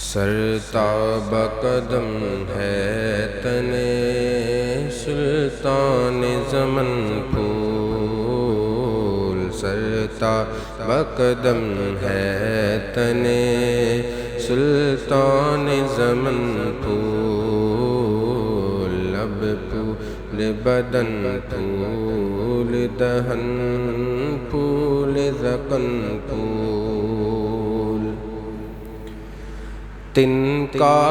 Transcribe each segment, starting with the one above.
سرتاب قدم ہے تنے سلطان زمن پھول، سرتاب قدم ہے تنے سلطان زمن پھول، لب پھول بدن پھول دہن پھول ذقن پھول، تن کا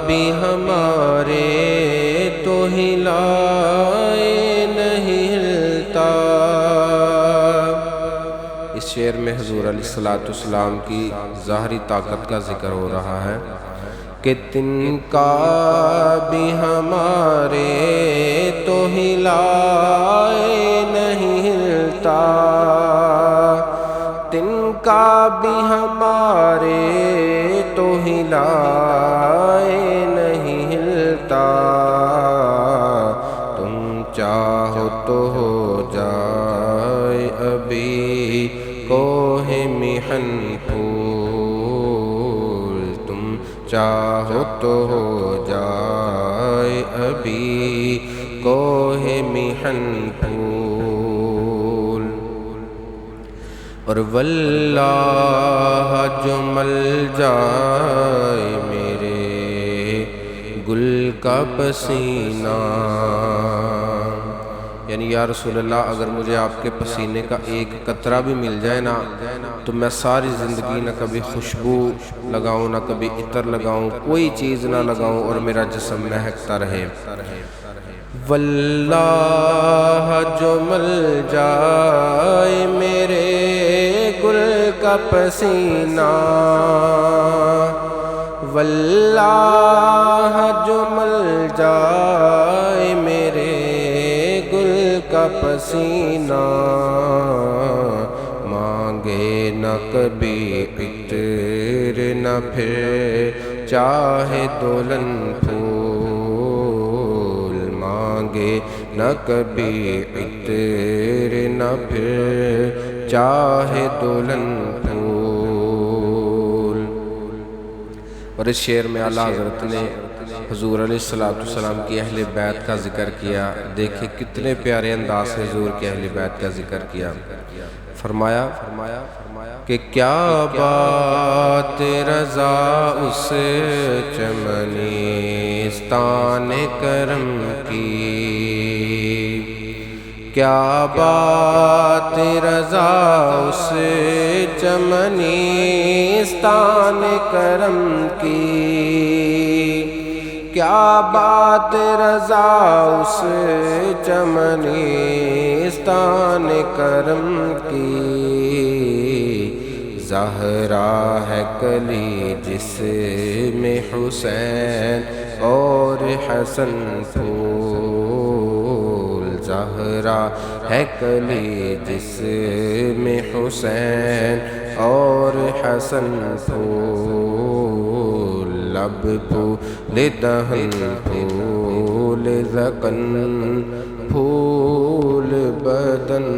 بھی ہمارے تو ہلائے نہیں ہلتا۔ اس شعر میں حضور علیہ السلام کی ظاہری طاقت کا ذکر ہو رہا ہے کہ تن کا بھی ہمارے تو ہلائے نہیں ہلتا، تن کا بھی ہمارے تو ہلائے نہیں ہلتا، تم چاہو تو ہو جائے ابھی کوہ محن پھول، تم چاہو تو ہو جائے ابھی کوہ محن پھول، اور واللہ جو مل جائے میرے گل کا پسینہ، یعنی یا رسول اللہ اگر مجھے آپ کے پسینے کا ایک قطرہ بھی مل جائے نا تو میں ساری زندگی نہ کبھی خوشبو لگاؤں نہ کبھی عطر لگاؤں، کوئی چیز نہ لگاؤں اور میرا جسم مہکتا رہے۔ واللہ جو مل جائے میرے گل کا پسینہ، واللہ جو مل جائے میرے گل کا پسینہ، مانگے نہ کبھی عطر نہ پھر چاہے دولن پھول، مانگے نہ کبھی عطر نہ پھر چاہے دولن پھول۔ اور اس شعر میں اعلیٰ حضرت نے حضور علیہ السلام کی اہل بیت کا ذکر کیا۔ دیکھیں کتنے پیارے انداز سے حضور کے اہل بیت کا ذکر کیا۔ فرمایا کہ کیا بات رضا اس چمنستان کرم کی، کیا بات رضا اس چمنستان کرم کی، کیا بات رضا اس چمنستان کرم کی، زہرا ہے کلی جس میں حسین اور حسن پھول، زہرا ہے کلی جس میں حسین اور حسن پھول، لب پھول دہن پھول ذقن پھول بدن